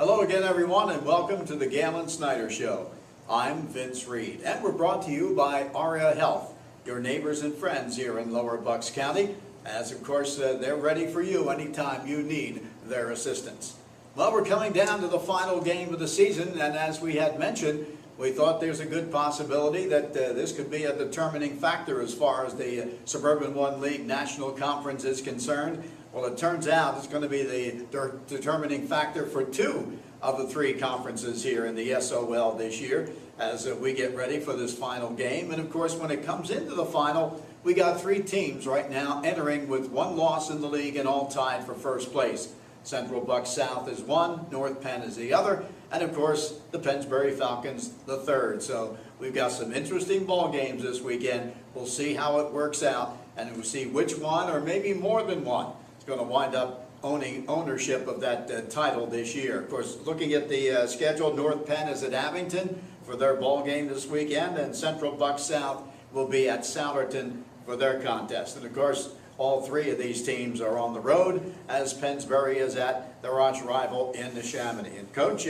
Hello again, everyone, and welcome to the Galen Snyder Show. I'm Vince Reed, and we're brought to you by ARIA Health, your neighbors and friends here in Lower Bucks County, as of course they're ready for you anytime you need their assistance. Well, we're coming down to the final game of the season, and as we had mentioned, we thought there's a good possibility that this could be a determining factor as far as the Suburban One League National Conference is concerned. Well, it turns out it's going to be the determining factor for two of the three conferences here in the SOL this year as we get ready for this final game. And of course, when it comes into the final, we got three teams right now entering with one loss in the league and all tied for first place. Central Bucks South is one, North Penn is the other, and of course the Pennsbury Falcons the third. So we've got some interesting ball games this weekend. We'll see how it works out, and we'll see which one, or maybe more than one, is going to wind up owning ownership of that title this year. Of course, looking at the schedule, North Penn is at Abington for their ball game this weekend, and Central Bucks South will be at Southerton for their contest. And of course, all three of these teams are on the road, as Pennsbury is at their arch rival in the Chamonix. And Coach,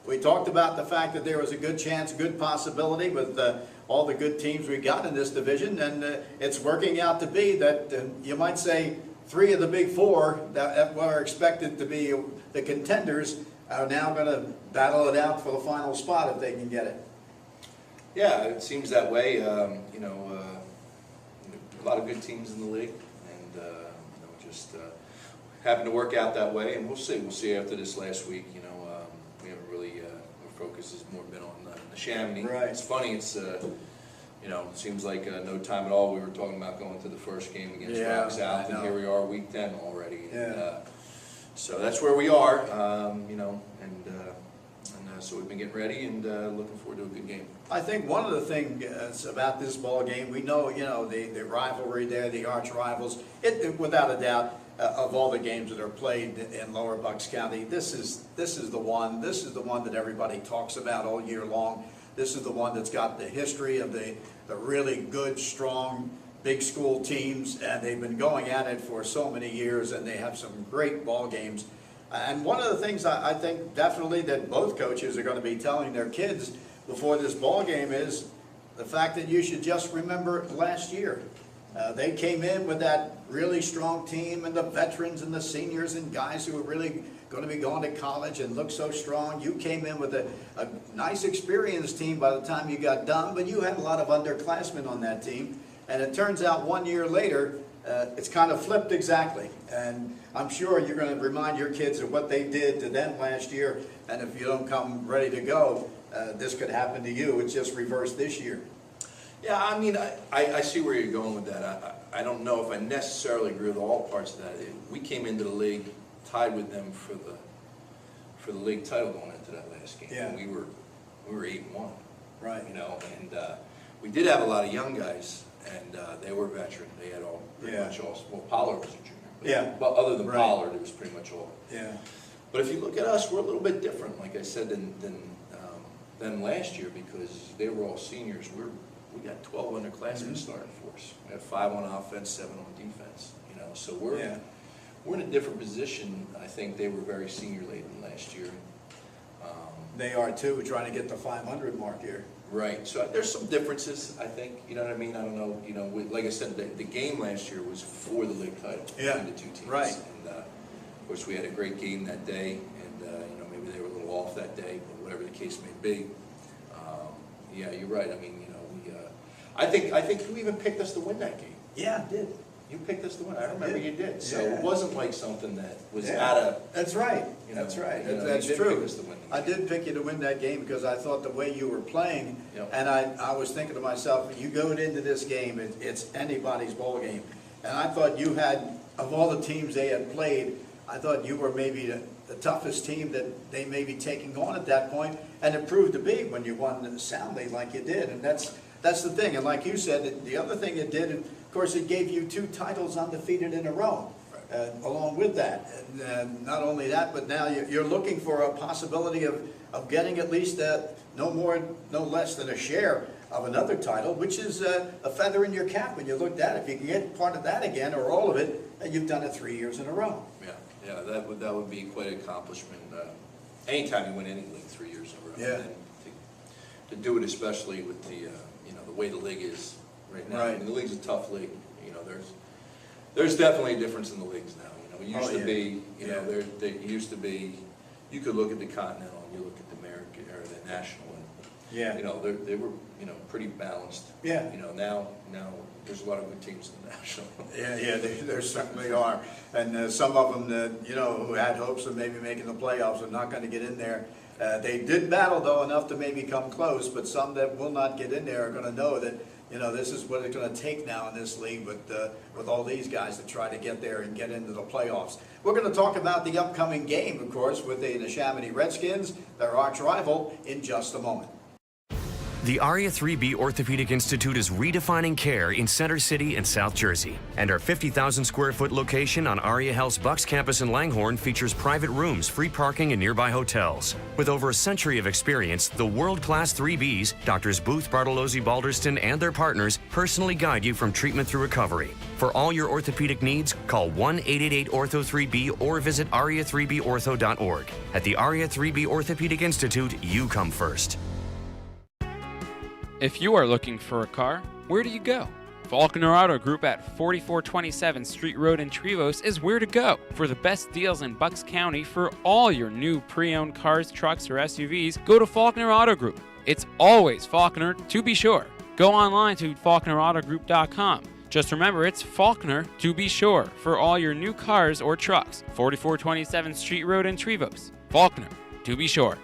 we talked about the fact that there was a good chance, good possibility with all the good teams we got in this division, and it's working out to be that you might say three of the big four that were expected to be the contenders are now going to battle it out for the final spot if they can get it. Yeah, it seems that way. A lot of good teams in the league. Just happened to work out that way, and we'll see. We'll see after this last week. We haven't really. Our focus has more been on the Chamonix. Right. It's funny. It's it seems like no time at all. We were talking about going to the first game against Rock South, and here we are, week 10 already. Yeah. So that's where we are. So we've been getting ready and looking forward to a good game. I think one of the things about this ball game, we know, the rivalry there, the arch rivals. It without a doubt, of all the games that are played in Lower Bucks County, this is the one. This is the one that everybody talks about all year long. This is the one that's got the history of the really good, strong, big school teams, and they've been going at it for so many years, and they have some great ball games. And one of the things I think definitely that both coaches are going to be telling their kids before this ball game is the fact that you should just remember last year. They came in with that really strong team, and the veterans and the seniors and guys who were really going to be going to college and look so strong. You came in with a nice experienced team by the time you got done, but you had a lot of underclassmen on that team. And it turns out 1 year later, it's kind of flipped exactly. And I'm sure you're going to remind your kids of what they did to them last year, and if you don't come ready to go, this could happen to you. It's just reversed this year. Yeah, I mean, I see where you're going with that. I don't know if I necessarily agree with all parts of that. We came into the league tied with them for the league title going into that last game. Yeah. And we were 8-1. Right. And we did have a lot of young guys, and they were veteran. They had all pretty much all. Well, Pollard was a junior. Yeah. Well, other than Pollard, it was pretty much all. Yeah. But if you look at us, we're a little bit different, like I said, than last year, because they were all seniors. We got 12 underclassmen starting for us. We had 5 on offense, 7 on defense. So we're in a different position. I think they were very senior laden last year. They are too, trying to get the 500 mark here. Right. So there's some differences, I think. You know what I mean? I don't know. Like I said, the game last year was for the league title between the two teams. Right. And of course, we had a great game that day, and maybe they were a little off that day, but whatever the case may be. Yeah, you're right. I mean, I think you even picked us to win that game. Yeah, I did. You picked us to win. I remember you did. So Yeah. it wasn't like something that was out of. That's right. That's right. That's you did true. pick us to win the I game. did pick you to win that game because I thought the way you were playing, and I was thinking to myself, you go into this game, it's anybody's ball game. And I thought you had, of all the teams they had played, I thought you were maybe the toughest team that they may be taking on at that point, and it proved to be when you won soundly like you did. And that's the thing. And like you said, the other thing it did, of course, it gave you 2 titles undefeated in a row. Along with that, and not only that, but now you're looking for a possibility of getting at least no more, no less than a share of another title, which is a feather in your cap when you look at it. If you can get part of that again, or all of it, you've done it 3 years in a row. Yeah, that would be quite an accomplishment. anytime you win any league 3 years in a row. Yeah. And then to do it, especially with the the way the league is right now. Right. I mean, the league's a tough league. There's definitely a difference in the leagues now. It used to be, there used to be, you could look at the Continental and you look at the American or the National, and they were pretty balanced. Yeah. Now there's a lot of good teams in the National. Yeah, there certainly are. And some of them that, who had hopes of maybe making the playoffs are not going to get in there. They did battle, though, enough to maybe come close, but some that will not get in there are going to know that, this is what it's going to take now in this league with all these guys to try to get there and get into the playoffs. We're going to talk about the upcoming game, of course, with the Neshaminy Redskins, their arch rival, in just a moment. The ARIA 3B Orthopedic Institute is redefining care in Center City and South Jersey. And our 50,000 square foot location on ARIA Health's Bucks campus in Langhorne features private rooms, free parking, and nearby hotels. With over a century of experience, the world-class 3Bs, Doctors Booth, Bartolozzi, Balderston, and their partners personally guide you from treatment through recovery. For all your orthopedic needs, call 1-888-ORTHO-3B or visit aria3bortho.org. At the ARIA 3B Orthopedic Institute, you come first. If you are looking for a car, where do you go? Faulkner Auto Group at 4427 Street Road in Trevose is where to go for the best deals in Bucks County for all your new pre-owned cars, trucks, or SUVs. Go to Faulkner Auto Group. It's always Faulkner, to be sure. Go online to faulknerautogroup.com. Just remember, it's Faulkner, to be sure, for all your new cars or trucks. 4427 Street Road in Trevose. Faulkner, to be sure.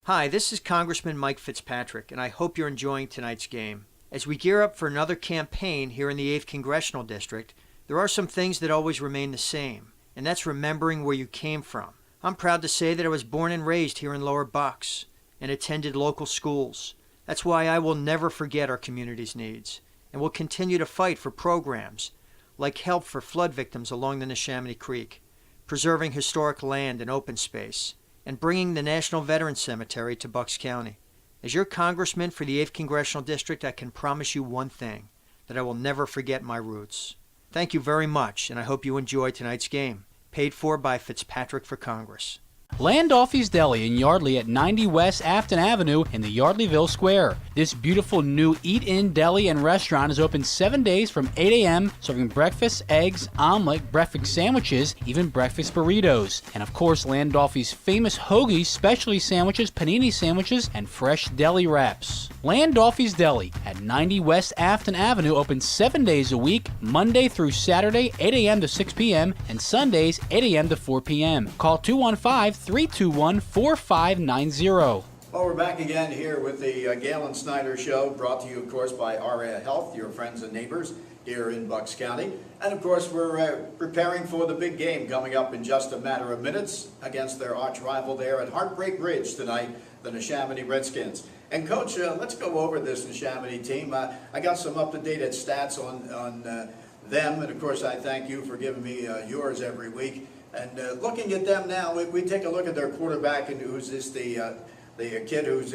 Hi, this is Congressman Mike Fitzpatrick, and I hope you're enjoying tonight's game. As we gear up for another campaign here in the 8th Congressional District, there are some things that always remain the same, and that's remembering where you came from. I'm proud to say that I was born and raised here in Lower Bucks and attended local schools. That's why I will never forget our community's needs, and will continue to fight for programs like help for flood victims along the Neshaminy Creek, preserving historic land and open space, and bringing the National Veterans Cemetery to Bucks County. As your congressman for the 8th Congressional District, I can promise you one thing, that I will never forget my roots. Thank you very much, and I hope you enjoy tonight's game. Paid for by Fitzpatrick for Congress. Landolfi's Deli in Yardley at 90 West Afton Avenue in the Yardleyville Square. This beautiful new eat-in deli and restaurant is open 7 days from 8 a.m., serving breakfast, eggs, omelet, breakfast sandwiches, even breakfast burritos. And of course, Landolfi's famous hoagies, specialty sandwiches, panini sandwiches, and fresh deli wraps. Landolfi's Deli at 90 West Afton Avenue open 7 days a week, Monday through Saturday, 8 a.m. to 6 p.m., and Sundays, 8 a.m. to 4 p.m. Call 215-321-4590. Well, we're back again here with the Galen Snyder Show, brought to you, of course, by ARIA Health, your friends and neighbors here in Bucks County. And, of course, we're preparing for the big game coming up in just a matter of minutes against their arch rival there at Heartbreak Ridge tonight, the Neshaminy Redskins. And, Coach, let's go over this Neshaminy team. I got some up-to-date stats on them, and, of course, I thank you for giving me yours every week. And looking at them now, we take a look at their quarterback, and who's this, the kid who's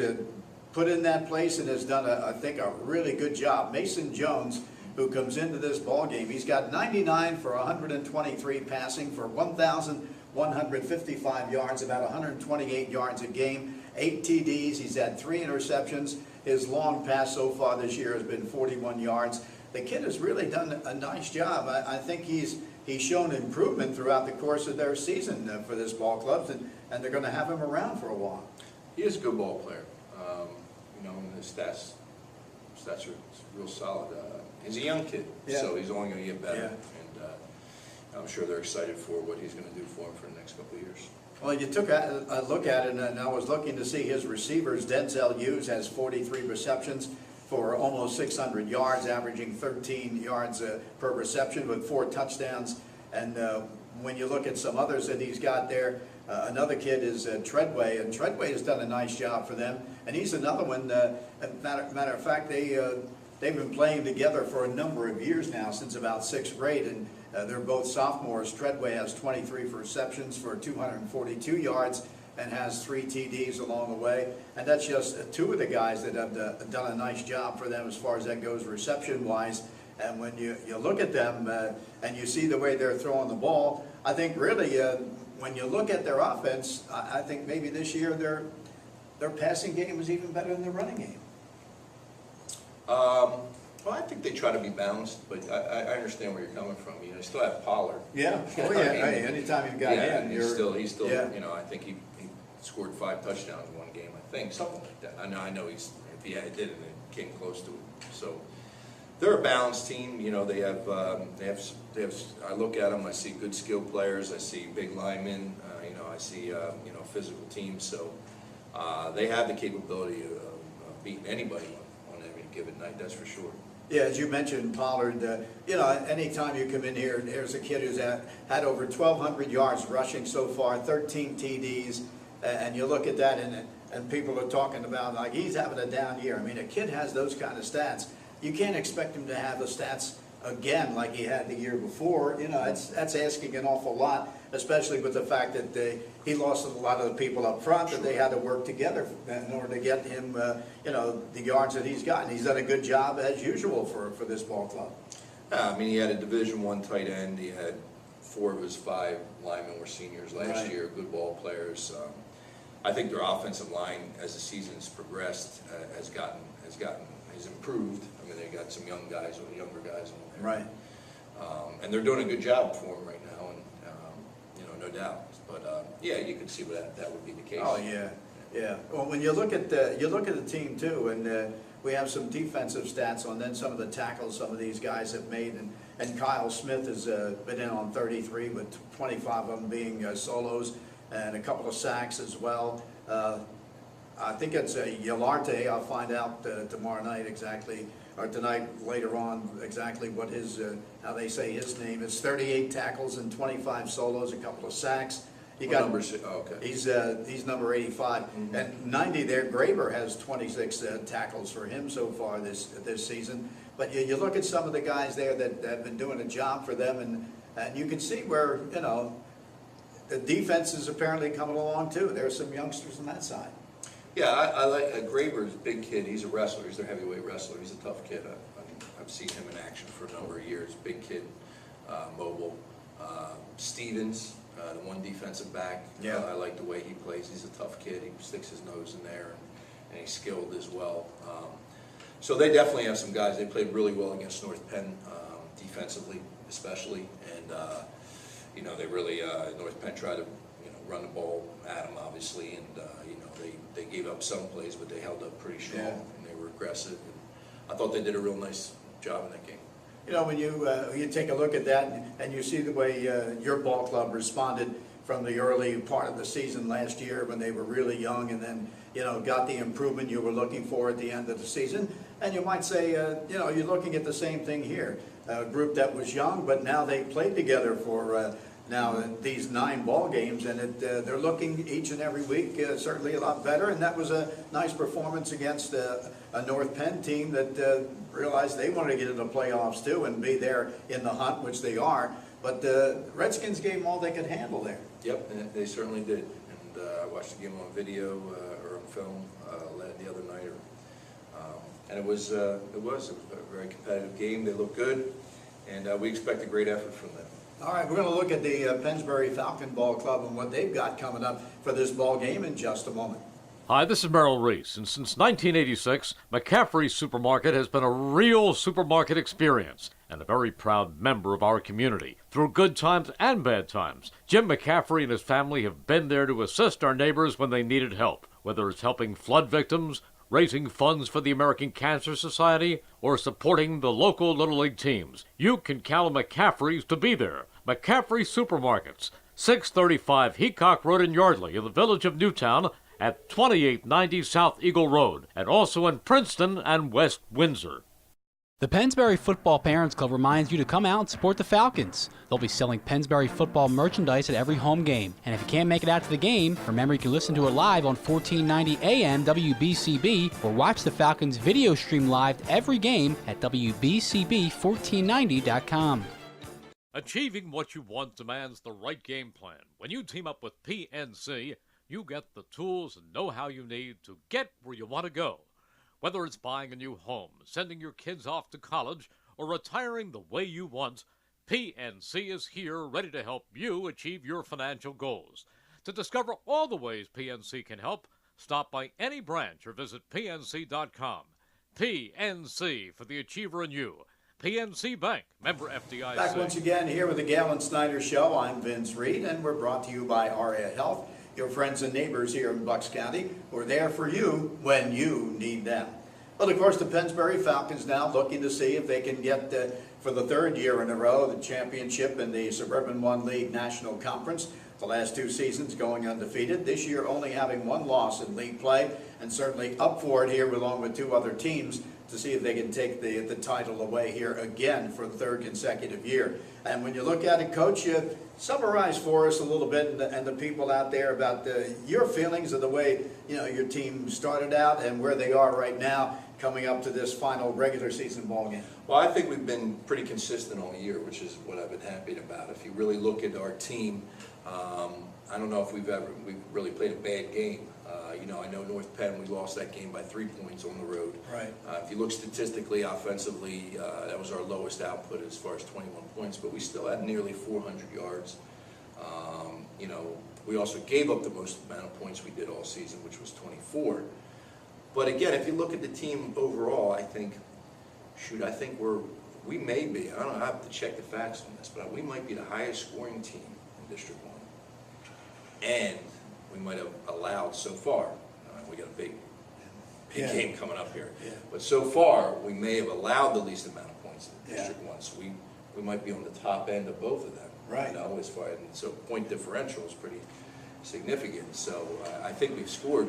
put in that place and has done, I think, a really good job. Mason Jones, who comes into this ball game, he's got 99 for 123 passing for 1,155 yards, about 128 yards a game, 8 TDs. He's had 3 interceptions. His long pass so far this year has been 41 yards. The kid has really done a nice job. I think he's shown improvement throughout the course of their season for this ball club, and they're going to have him around for a while. He is a good ball player. And his stats are real solid. He's a young kid, so he's only going to get better. And I'm sure they're excited for what he's going to do for him for the next couple of years. Well, you took a look at it, and I was looking to see his receivers. Denzel Hughes has 43 receptions for almost 600 yards, averaging 13 yards per reception with 4 touchdowns. And when you look at some others that he's got there, another kid is Treadway, and Treadway has done a nice job for them. And he's another one, matter of fact, they've been playing together for a number of years now, since about 6th grade, and they're both sophomores. Treadway has 23 receptions for 242 yards and has 3 TDs along the way. And that's just 2 of the guys that have done a nice job for them as far as that goes reception-wise. And when you look at them and you see the way they're throwing the ball, I think really when you look at their offense, I think maybe this year their passing game was even better than their running game. Well, I think they try to be balanced, but I understand where you're coming from. You know, you still have Pollard. Yeah, oh yeah, hey, anytime you've got Yeah, him, he's still, yeah. you know, I think he scored 5 touchdowns in one game, I think, something like that. I know if he did it, it came close to it. So they're a balanced team. You know, they have. I look at them, I see good skilled players, I see big linemen. You know, I see you know, physical teams. So they have the capability of beating anybody on every given night. That's for sure. Yeah, as you mentioned, Pollard, you know, anytime you come in here, there's a kid who's had over 1,200 yards rushing so far, 13 TDs, and you look at that, and people are talking about, like, he's having a down year. I mean, a kid has those kind of stats. You can't expect him to have the stats again like he had the year before. You know, that's asking an awful lot, especially with the fact that he lost a lot of the people up front, that they had to work together in order to get him, you know, the yards that he's gotten. He's done a good job, as usual, for this ball club. I mean, he had a Division I tight end. He had 4 of his 5 linemen were seniors last year, good ball players. I think their offensive line, as the season's progressed, has improved. I mean, they got some younger guys on there. Right. And they're doing a good job for him right now, and you know, no doubt. But yeah, you can see that would be the case. Oh yeah, yeah. Well, when you look at the team too, and we have some defensive stats on then some of the tackles some of these guys have made, and Kyle Smith has been in on 33, with 25 of them being solos, and a couple of sacks as well. I think it's Yolarte. I'll find out tomorrow night exactly, or tonight later on, exactly what his, how they say his name is. 38 tackles and 25 solos, a couple of sacks. He got number 6. Oh, okay. He's number 85, and 90 there. Graber has 26 tackles for him so far this season. But you look at some of the guys there that have been doing a job for them, and you can see where, you know, the defense is apparently coming along too. There's some youngsters on that side. Yeah, I like Graber's a big kid. He's a wrestler. He's their heavyweight wrestler. He's a tough kid. I've seen him in action for a number of years. Big kid, mobile. Stevens, the one defensive back. Yeah. I like the way he plays. He's a tough kid. He sticks his nose in there, and he's skilled as well. So they definitely have some guys. They played really well against North Penn, defensively especially, and you know, they really North Penn tried to, you know, run the ball at them obviously, and you know, they gave up some plays, but they held up pretty strong, and they were aggressive. And I thought they did a real nice job in that game. You know, when you take a look at that and you see the way your ball club responded from the early part of the season last year when they were really young, and then, you know, got the improvement you were looking for at the end of the season, and you might say, you know, you're looking at the same thing here. A group that was young, but now they played together for now these 9 ball games, and they're looking each and every week certainly a lot better, and that was a nice performance against a North Penn team that realized they wanted to get into the playoffs too and be there in the hunt, which they are. But the Redskins gave them all they could handle there. Yep, and they certainly did. And I watched the game on video or on film the other night, and it was a very competitive game. They looked good, and we expect a great effort from them. All right, we're going to look at the Pennsbury Falcon Ball Club and what they've got coming up for this ball game in just a moment. Hi, this is Merrill Reese, and since 1986, McCaffrey's Supermarket has been a real supermarket experience and a very proud member of our community. Through good times and bad times, Jim McCaffrey and his family have been there to assist our neighbors when they needed help, whether it's helping flood victims, raising funds for the American Cancer Society, or supporting the local Little League teams. You can count on McCaffrey's to be there. McCaffrey Supermarkets, 635 Heacock Road in Yardley, in the village of Newtown, at 2890 South Eagle Road, and also in Princeton and West Windsor. The Pennsbury Football Parents Club reminds you to come out and support the Falcons. They'll be selling Pennsbury football merchandise at every home game. And if you can't make it out to the game, remember you can listen to it live on 1490 AM WBCB or watch the Falcons video stream live every game at WBCB1490.com. Achieving what you want demands the right game plan. When you team up with PNC, you get the tools and know-how you need to get where you want to go. Whether it's buying a new home, sending your kids off to college, or retiring the way you want, PNC is here ready to help you achieve your financial goals. To discover all the ways PNC can help, stop by any branch or visit PNC.com. PNC for the achiever in you. PNC Bank, member FDIC. Back once again here with the Galen Snyder Show. I'm Vince Reed, and we're brought to you by ARIA Health, your friends and neighbors here in Bucks County, who are there for you when you need them. Well, of course, the Pennsbury Falcons now looking to see if they can get, for the third year in a row, the championship in the Suburban One League National Conference. The last 2 seasons going undefeated. This year only having 1 loss in league play, and certainly up for it here along with 2 other teams to see if they can take the title away here again for the 3rd consecutive year. And when you look at it, Coach, summarize for us a little bit and the people out there about your feelings of the way your team started out and where they are right now coming up to this final regular season ball game. Well, I think we've been pretty consistent all year, which is what I've been happy about. If you really look at our team, I don't know if we've really played a bad game. I know North Penn, we lost that game by 3 points on the road. Right. If you look statistically, offensively, that was our lowest output as far as 21 points, but we still had nearly 400 yards. We also gave up the most amount of points we did all season, which was 24. But again, if you look at the team overall, I think we may be, I don't know, I have to check the facts on this, but we might be the highest scoring team in District 1. And we might have allowed so far, we got a big game coming up here, but so far we may have allowed the least amount of points in District 1, so we might be on the top end of both of them. Right. As far, and so point differential is pretty significant. So I think we've scored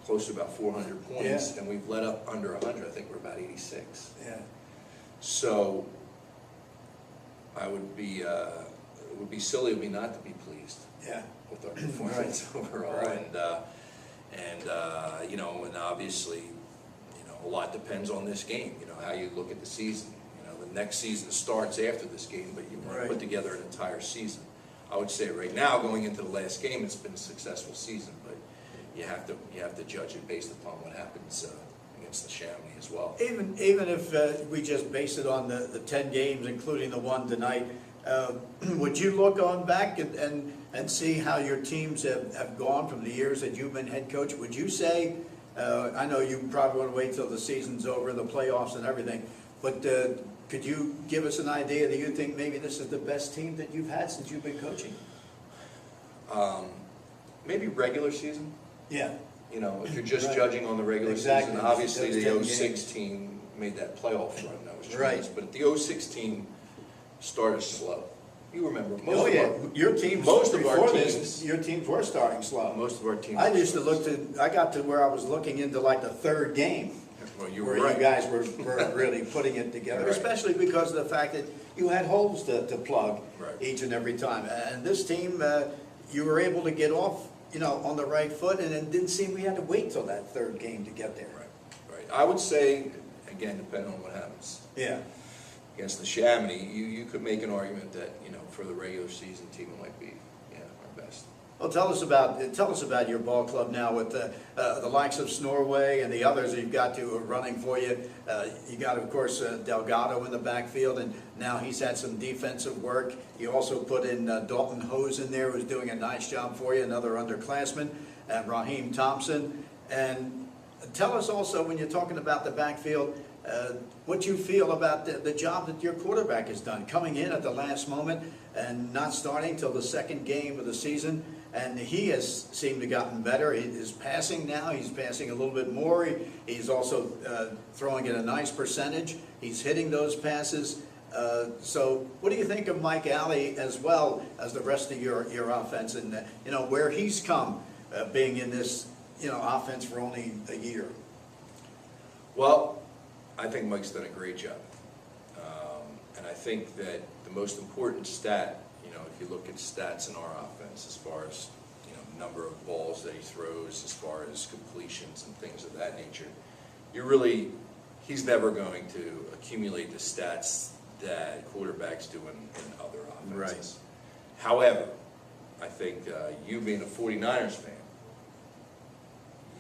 close to about 400 points, and we've let up under 100. I think we're about 86. Yeah. So it would be silly of me not to be pleased. With our performance overall, Right. and obviously, a lot depends on this game. How you look at the season. The next season starts after this game, but you want to put together an entire season. I would say right now, going into the last game, it's been a successful season, but you have to judge it based upon what happens against the Chamonix as well. Even if we just base it on the 10 games, including the one tonight, would you look on back and see how your teams have gone from the years that you've been head coach? Would you say, I know you probably want to wait till the season's over, the playoffs and everything, but could you give us an idea that you think maybe this is the best team that you've had since you've been coaching? Maybe regular season. Yeah. If you're just judging on the regular season, obviously the 06 team made that playoff run. That was tremendous. But the 06 team started slow. You remember your teams. Most of our teams. teams. Your teams were starting slow. Most of our teams. I got to where I was looking into like the 3rd game. Well, you were where right. you guys were really putting it together, especially because of the fact that you had holes to plug each and every time. And this team, you were able to get off, on the right foot, and it didn't seem we had to wait till that 3rd game to get there. Right. I would say, again, depending on what happens. Yeah. Against the Chamonix, you could make an argument that for the regular season team it might be our best. Well, tell us about your ball club now with the likes of Snorway and the others that you've got to running for you. You got, of course, Delgado in the backfield, and now he's had some defensive work. You also put in Dalton Hose in there, who's doing a nice job for you, another underclassman, and Raheem Thompson. And tell us also, when you're talking about the backfield, what you feel about the job that your quarterback has done, coming in at the last moment and not starting till the 2nd game of the season. And he has seemed to gotten better. He's passing now. He's passing a little bit more. He's also throwing at a nice percentage. He's hitting those passes. So what do you think of Mike Alley as well as the rest of your offense and where he's come being in this offense for only a year? Well, I think Mike's done a great job. And I think that the most important stat, if you look at stats in our offense as far as, number of balls that he throws, as far as completions and things of that nature, he's never going to accumulate the stats that quarterbacks do in other offenses. Right. However, I think you being a 49ers fan,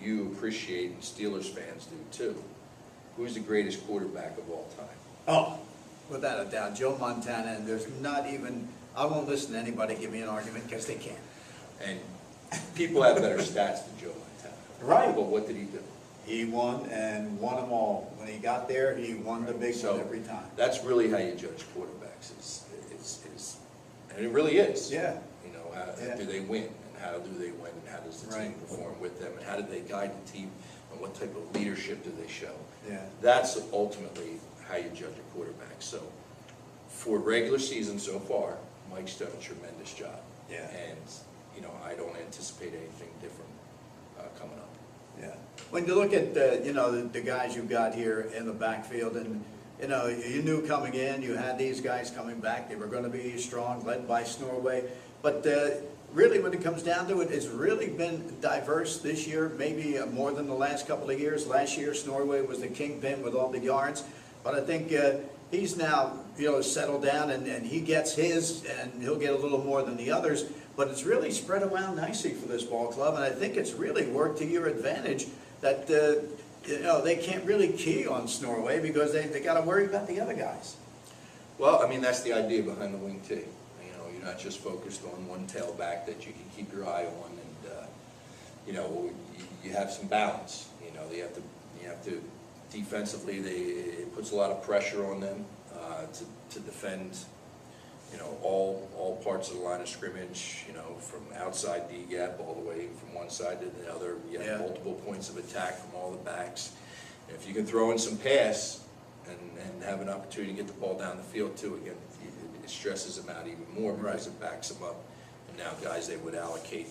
you appreciate, and Steelers fans do too, who's the greatest quarterback of all time? Oh, without a doubt, Joe Montana, and there's not even, I won't listen to anybody give me an argument because they can't. And people have better stats than Joe Montana. Right. But what did he do? He won and won them all. When he got there, he won the big one every time. That's really how you judge quarterbacks. And it really is. Yeah. You know, how do they win, and how do they win, and how does the team perform with them, and how do they guide the team, and what type of leadership do they show? Yeah. That's ultimately how you judge a quarterback. So, for regular season so far, Mike's done a tremendous job. Yeah. And, you know, I don't anticipate anything different coming up. Yeah. When you look at, the guys you've got here in the backfield, and, you knew coming in, you had these guys coming back, they were going to be strong, led by Snorway. But really, when it comes down to it, it's really been diverse this year, maybe more than the last couple of years. Last year, Snorway was the kingpin with all the yards. But I think he's now, settled down, and he gets his, and he'll get a little more than the others. But it's really spread around nicely for this ball club, and I think it's really worked to your advantage that, they can't really key on Snorway because they got to worry about the other guys. Well, I mean, that's the idea behind the wing T. You're not just focused on one tailback that you can keep your eye on, and, you have some balance. You have to defensively, it puts a lot of pressure on them to defend, all parts of the line of scrimmage, from outside D-gap all the way from one side to the other. You have multiple points of attack from all the backs. And if you can throw in some pass and have an opportunity to get the ball down the field too, again, it stresses them out even more because it backs them up. And now guys they would allocate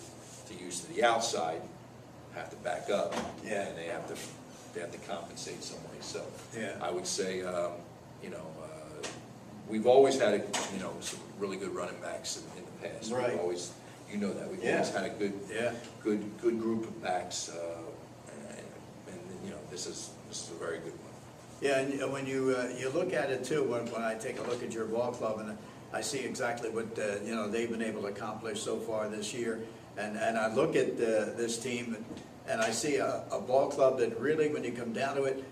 to use to the outside have to back up, and they have to compensate some way. So I would say, we've always had some really good running backs in the past. Right. We've always, we've always had a good group of backs, and this is a very good one. Yeah, and when you look at it too, when I take a look at your ball club, and I see exactly what they've been able to accomplish so far this year, and I look at this team, and I see a ball club that really, when you come down to it,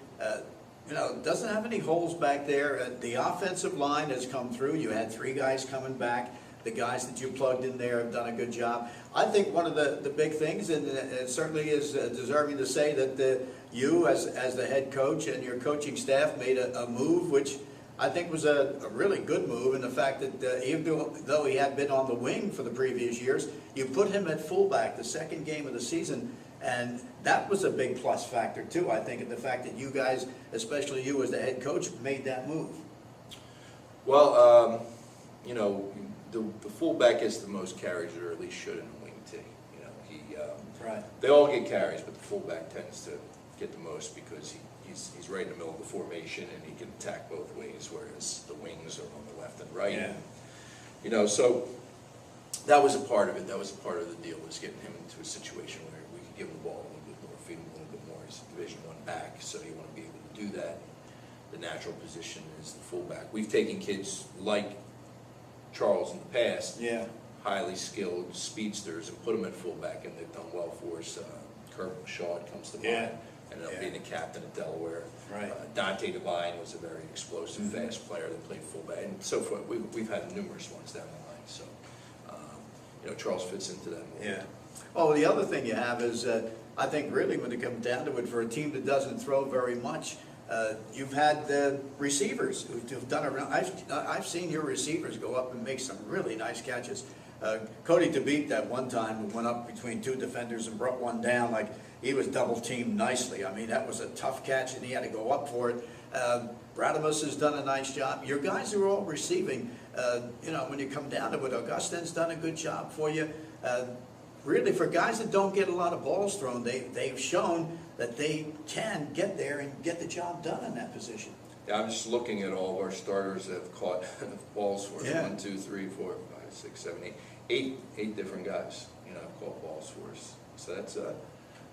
doesn't have any holes back there. The offensive line has come through. You had 3 guys coming back. The guys that you plugged in there have done a good job. I think one of the big things, and it certainly is deserving to say, that you as the head coach and your coaching staff made a move which I think was a really good move, in the fact that even though he had been on the wing for the previous years, you put him at fullback the second game of the season, and that was a big plus factor too, I think, in the fact that you guys, especially you as the head coach, made that move. Well, the fullback gets the most carries, or at least should, in a wing T. They all get carries, but the fullback tends to get the most because he's right in the middle of the formation and he can attack both ways, whereas the wings are on the left and right. Yeah. So that was a part of it. That was a part of the deal, was getting him into a situation where we could give him the ball a little bit more, feed him a little bit more. He's a Division I back, so you want to be able to do that. The natural position is the fullback. We've taken kids like Charles in the past, highly skilled speedsters, and put them at fullback, and they've done well for us. Kirk Shaw comes to mind, ended up being the captain at Delaware. Dante Devine was a very explosive, fast player that played fullback, and so forth. We've had numerous ones down the line, so Charles fits into that mold. Yeah. Well, the other thing you have is, I think really when it comes down to it, for a team that doesn't throw very much, you've had receivers who've done it. I've seen your receivers go up and make some really nice catches. Cody DeBeat that one time went up between 2 defenders and brought one down like he was double teamed nicely. I mean, that was a tough catch and he had to go up for it. Bradamus has done a nice job. Your guys are all receiving. When you come down to it, Augustin's done a good job for you. Really, for guys that don't get a lot of balls thrown, they've shown that they can get there and get the job done in that position. Yeah, I'm just looking at all of our starters that have caught balls for us. 1, 2, 3, 4, 5, 6, 7, 8 different guys, have caught balls for us. So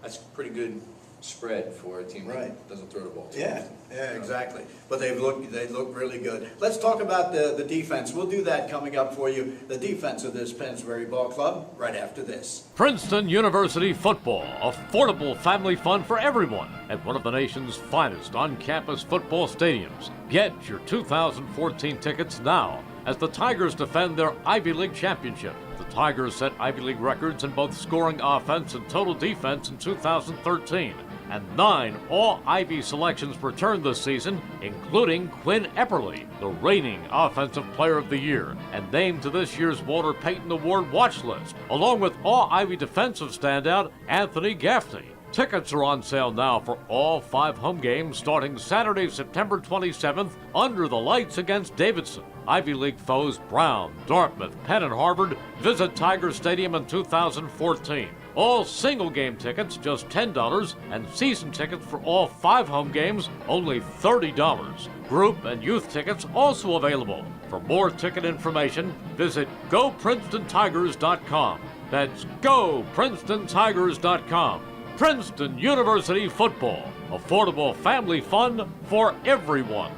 that's pretty good spread for a team Right. that doesn't throw the ball too Yeah, often. yeah, exactly. But they look really good. Let's talk about the defense. We'll do that coming up for you. The defense of this Pennsbury Ball Club right after this. Princeton University football, affordable family fun for everyone at one of the nation's finest on-campus football stadiums. Get your 2014 tickets now as the Tigers defend their Ivy League championship. The Tigers set Ivy League records in both scoring offense and total defense in 2013. And 9 All-Ivy selections returned this season, including Quinn Epperly, the reigning Offensive Player of the Year, and named to this year's Walter Payton Award watch list, along with All-Ivy defensive standout Anthony Gaffney. Tickets are on sale now for all 5 home games starting Saturday, September 27th, under the lights against Davidson. Ivy League foes Brown, Dartmouth, Penn, and Harvard visit Tiger Stadium in 2014. All single game tickets just $10, and season tickets for all 5 home games only $30. Group and youth tickets also available. For more ticket information, visit GoPrincetonTigers.com. That's GoPrincetonTigers.com. Princeton University football, affordable family fun for everyone.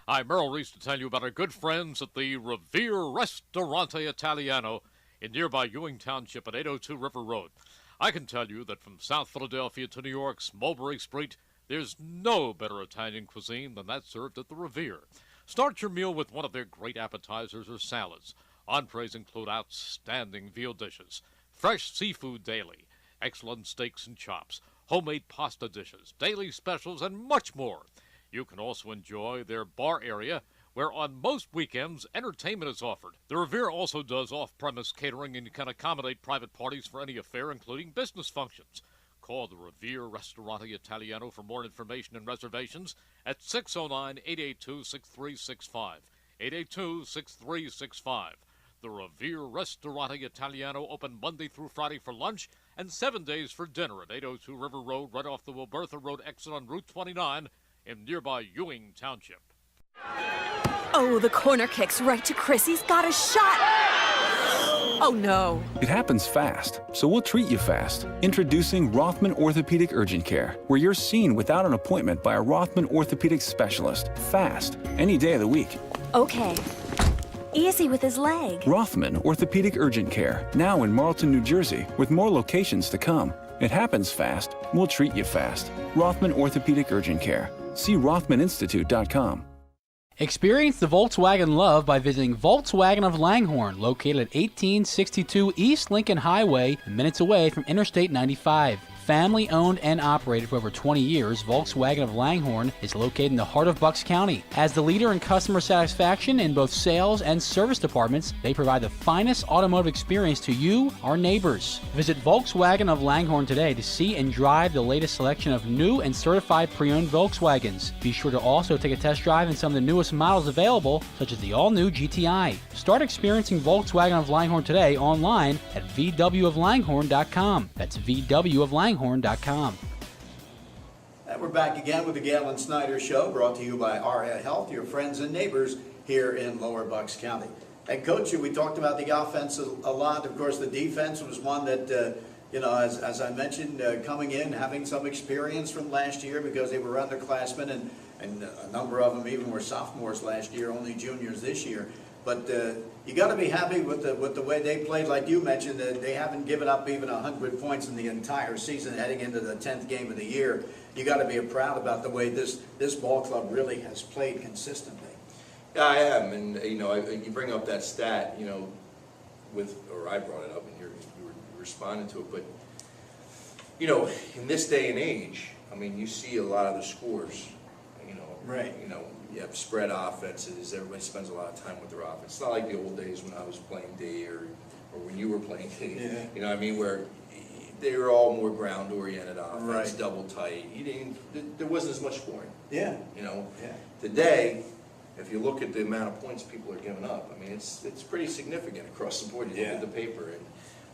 I'm Merrill Reese to tell you about our good friends at the Revere Ristorante Italiano in nearby Ewing Township at 802 River Road. I can tell you that from South Philadelphia to New York's Mulberry Street, there's no better Italian cuisine than that served at the Revere. Start your meal with one of their great appetizers or salads. Entrees include outstanding veal dishes, fresh seafood daily, excellent steaks and chops, homemade pasta dishes, daily specials, and much more. You can also enjoy their bar area, where on most weekends, entertainment is offered. The Revere also does off-premise catering and can accommodate private parties for any affair, including business functions. Call the Revere Ristorante Italiano for more information and reservations at 609-882-6365. 882-6365. The Revere Ristorante Italiano open Monday through Friday for lunch and 7 days for dinner at 802 River Road, right off the Wilbertha Road exit on Route 29 in nearby Ewing Township. Oh, the corner kick's right to Chris. He's got a shot. Oh, no. It happens fast, so we'll treat you fast. Introducing Rothman Orthopedic Urgent Care, where you're seen without an appointment by a Rothman orthopedic specialist. Fast, any day of the week. Okay. Easy with his leg. Rothman Orthopedic Urgent Care, now in Marlton, New Jersey, with more locations to come. It happens fast, we'll treat you fast. Rothman Orthopedic Urgent Care. See RothmanInstitute.com. Experience the Volkswagen love by visiting Volkswagen of Langhorne, located at 1862 East Lincoln Highway, minutes away from Interstate 95. Family owned and operated for over 20 years, Volkswagen of Langhorne is located in the heart of Bucks County. As the leader in customer satisfaction in both sales and service departments, they provide the finest automotive experience to you, our neighbors. Visit Volkswagen of Langhorne today to see and drive the latest selection of new and certified pre-owned Volkswagens. Be sure to also take a test drive in some of the newest models available, such as the all-new GTI. Start experiencing Volkswagen of Langhorne today online at vwoflanghorne.com. That's vwoflanghorne.com. And we're back again with the Galen Snyder Show, brought to you by Aria Health, your friends and neighbors here in Lower Bucks County. And Coach, we talked about the offense a lot. Of course, the defense was one that, as I mentioned, coming in, having some experience from last year because they were underclassmen, and a number of them even were sophomores last year, only juniors this year. But you got to be happy with the way they played. Like you mentioned, they haven't given up even 100 points in the entire season heading into the 10th game of the year. You got to be proud about the way this ball club really has played consistently. Yeah, I am, and you bring up that stat, I brought it up, and you were responding to it. But in this day and age, you see a lot of the scores. Right. You have spread offenses. Everybody spends a lot of time with their offense. It's not like the old days when I was playing D or when you were playing D. Yeah. Where they were all more ground-oriented offense, right. Double tight. There wasn't as much scoring. Yeah. Yeah. Today, if you look at the amount of points people are giving up, it's pretty significant across the board. You look at the paper,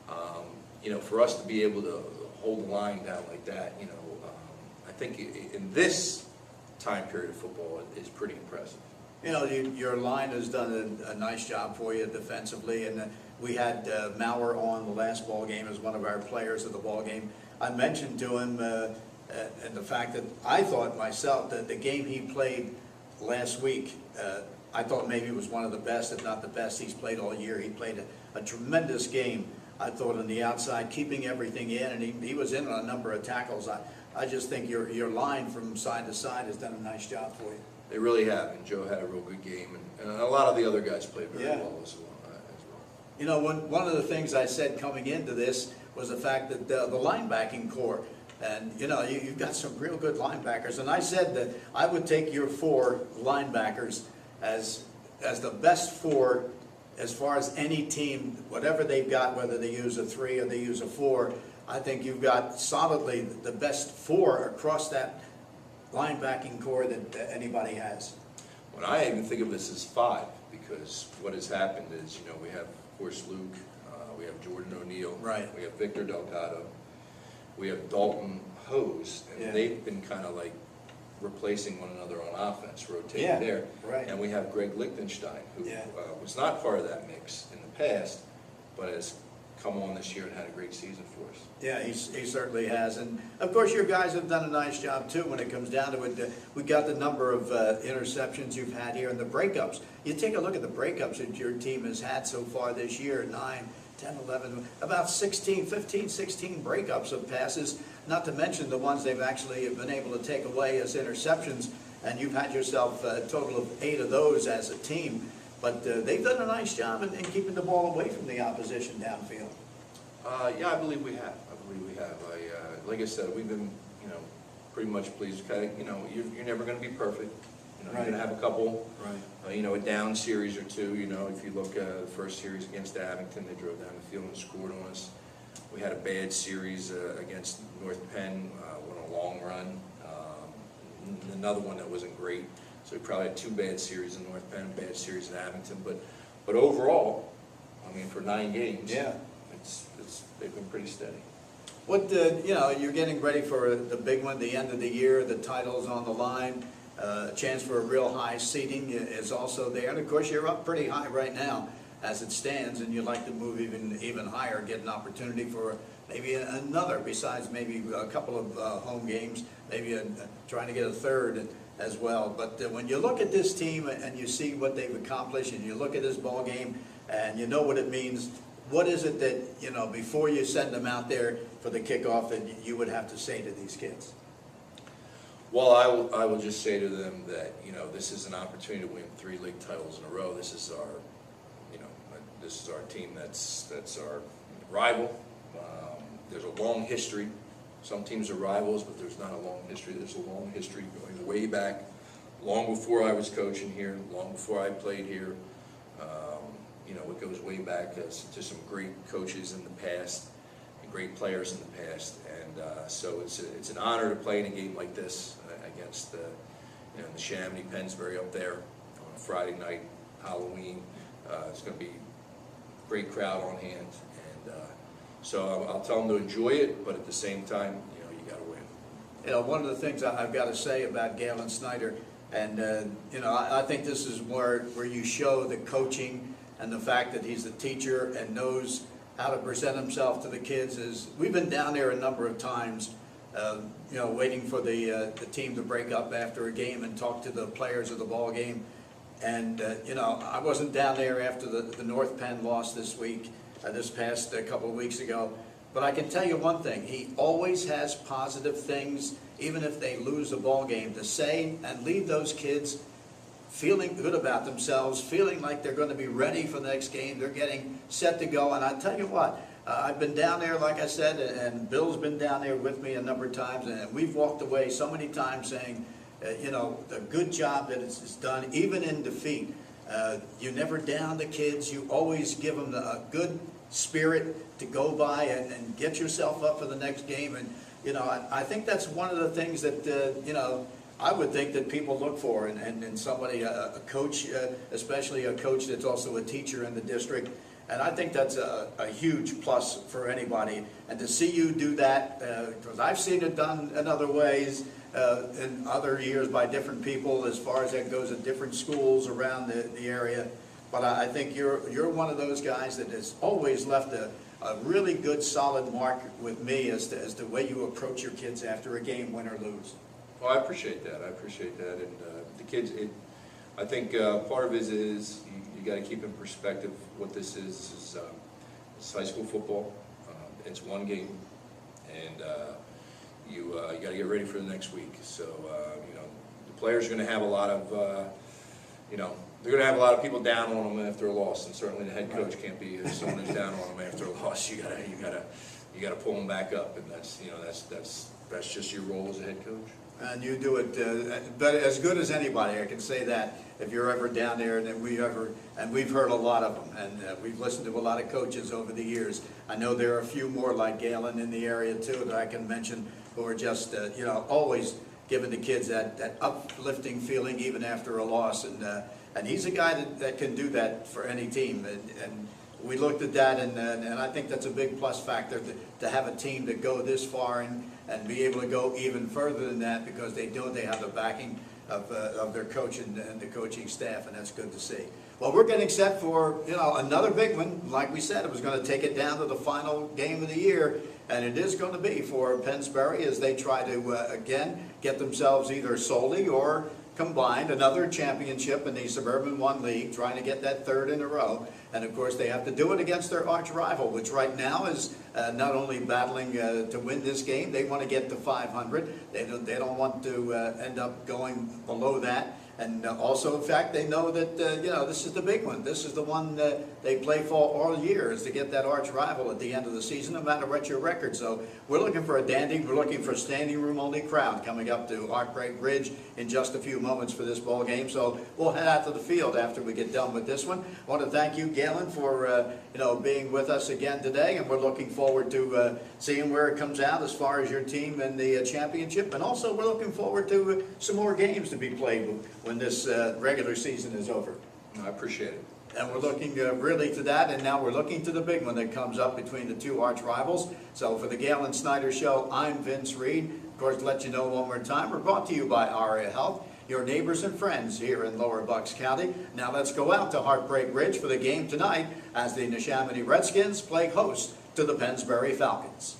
and for us to be able to hold the line down like that, I think in this time period of football is pretty impressive. Your line has done a nice job for you defensively, and we had Maurer on the last ball game as one of our players of the ball game. I mentioned to him, and the fact that I thought myself that the game he played last week, I thought maybe it was one of the best, if not the best, he's played all year. He played a tremendous game, I thought, on the outside, keeping everything in, and he was in on a number of tackles. I just think your line from side to side has done a nice job for you. They really have, and Joe had a real good game, and a lot of the other guys played very well as well. You know, one of the things I said coming into this was the fact that the linebacking core, and you know, you've got some real good linebackers, and I said that I would take your 4 linebackers as the best 4 as far as any team, whatever they've got, whether they use a 3 or they use a 4. I think you've got solidly the best 4 across that linebacking core that anybody has. Well, I even think of this as 5, because what has happened is, you know, we have, of course, Luke, we have Jordan O'Neal, right? We have Victor Delgado, we have Dalton Hose, and they've been kind of like replacing one another on offense, rotating there. Right. And we have Greg Lichtenstein, who was not part of that mix in the past, but has come on this year and had a great season for us. Yeah, he certainly has. And of course your guys have done a nice job too when it comes down to it. We got the number of interceptions you've had here and the breakups. You take a look at the breakups that your team has had so far this year, 9, 10, 11, about 16, 15, 16 breakups of passes, not to mention the ones they've actually been able to take away as interceptions, and you've had yourself a total of 8 of those as a team. But they've done a nice job in keeping the ball away from the opposition downfield. Yeah, I believe we have. Like I said, we've been, you know, pretty much pleased. You know, you're never going to be perfect. You know, you're going to have a couple, you know, a down series or 2. You know, if you look at the first series against Abington, they drove down the field and scored on us. We had a bad series against North Penn, went a long run. Another one that wasn't great. So we probably had 2 bad series in North Penn, a bad series in Abington. But overall, I mean, for 9 games, they've been pretty steady. What you know, you're getting ready for the big one, the end of the year. The title's on the line. A chance for a real high seeding is also there, and of course you're up pretty high right now as it stands, and you'd like to move even higher, get an opportunity for maybe another, besides maybe a couple of home games, maybe trying to get a third as well. But when you look at this team and you see what they've accomplished, and you look at this ball game and you know what it means, what is it that, you know, before you send them out there for the kickoff, that you would have to say to these kids? Well, I will just say to them that, you know, this is an opportunity to win 3 league titles in a row. This is our, you know, this is our team that's our rival. There's a long history. Some teams are rivals, but there's not a long history. There's a long history going way back, long before I was coaching here, long before I played here. You know, it goes way back to some great coaches in the past and great players in the past. And so it's an honor to play in a game like this against you know, the Chamonix Pennsbury up there on a Friday night, Halloween. It's going to be a great crowd on hand. And so I'll tell them to enjoy it, but at the same time, you know, you got to win. You know, one of the things I've got to say about Galen Snyder, and you know, I think this is where you show the coaching and the fact that he's a teacher and knows how to present himself to the kids. Is we've been down there a number of times, you know, waiting for the team to break up after a game and talk to the players of the ball game. And you know, I wasn't down there after the North Penn loss this week, this past couple of weeks ago. But I can tell you one thing: he always has positive things, even if they lose the ball game, to say and leave those kids feeling good about themselves, feeling like they're going to be ready for the next game. They're getting set to go. And I tell you what, I've been down there, like I said, and Bill's been down there with me a number of times, and we've walked away so many times saying, you know, the good job that it's done, even in defeat. You never down the kids. You always give them a good spirit to go by and get yourself up for the next game. And, you know, I think that's one of the things that, you know, I would think that people look for and somebody, a coach, especially a coach that's also a teacher in the district. And I think that's a huge plus for anybody. And to see you do that, because I've seen it done in other ways, in other years by different people as far as that goes at different schools around the area. But I think you're one of those guys that has always left a really good, solid mark with me as the way you approach your kids after a game, win or lose. Well, I appreciate that. And the kids, I think part of it is you got to keep in perspective what this is. This is it's high school football. It's one game, and you got to get ready for the next week. So the players are going to have a lot of they're going to have a lot of people down on them after a loss, and certainly the head coach can't be someone who's down on them after a loss. You gotta pull them back up, and that's just your role as a head coach. And you do it, but as good as anybody, I can say that. If you're ever down there, and we've heard a lot of them, and we've listened to a lot of coaches over the years. I know there are a few more like Galen in the area too that I can mention who are just always giving the kids that uplifting feeling even after a loss, and he's a guy that can do that for any team, and we looked at that, and I think that's a big plus factor to have a team that go this far and be able to go even further than that, because they have the backing of their coach and the coaching staff, and that's good to see. Well, we're getting set for another big one. Like we said, it was going to take it down to the final game of the year, and it is going to be for Pennsbury as they try to again get themselves either solely or combined another championship in the Suburban 1 League, trying to get that third in a row. And of course, they have to do it against their arch rival, which right now is not only battling to win this game, they want to get to 500. They don't want to end up going below that. And also, in fact, they know that this is the big one. This is the one that they play for all year, is to get that arch rival at the end of the season, no matter what your record. So we're looking for a dandy. We're looking for a standing room only crowd coming up to Heartbreak Ridge in just a few moments for this ball game. So we'll head out to the field after we get done with this one. I want to thank you, Galen, for being with us again today, and we're looking forward to seeing where it comes out as far as your team and the championship. And also, we're looking forward to some more games to be played when this regular season is over. I appreciate it. And we're looking really to that, and now we're looking to the big one that comes up between the two arch rivals. So for the Galen Snyder Show, I'm Vince Reed. Of course, to let you know one more time, we're brought to you by ARIA Health, your neighbors and friends here in Lower Bucks County. Now let's go out to Heartbreak Ridge for the game tonight as the Neshaminy Redskins play host to the Pennsbury Falcons.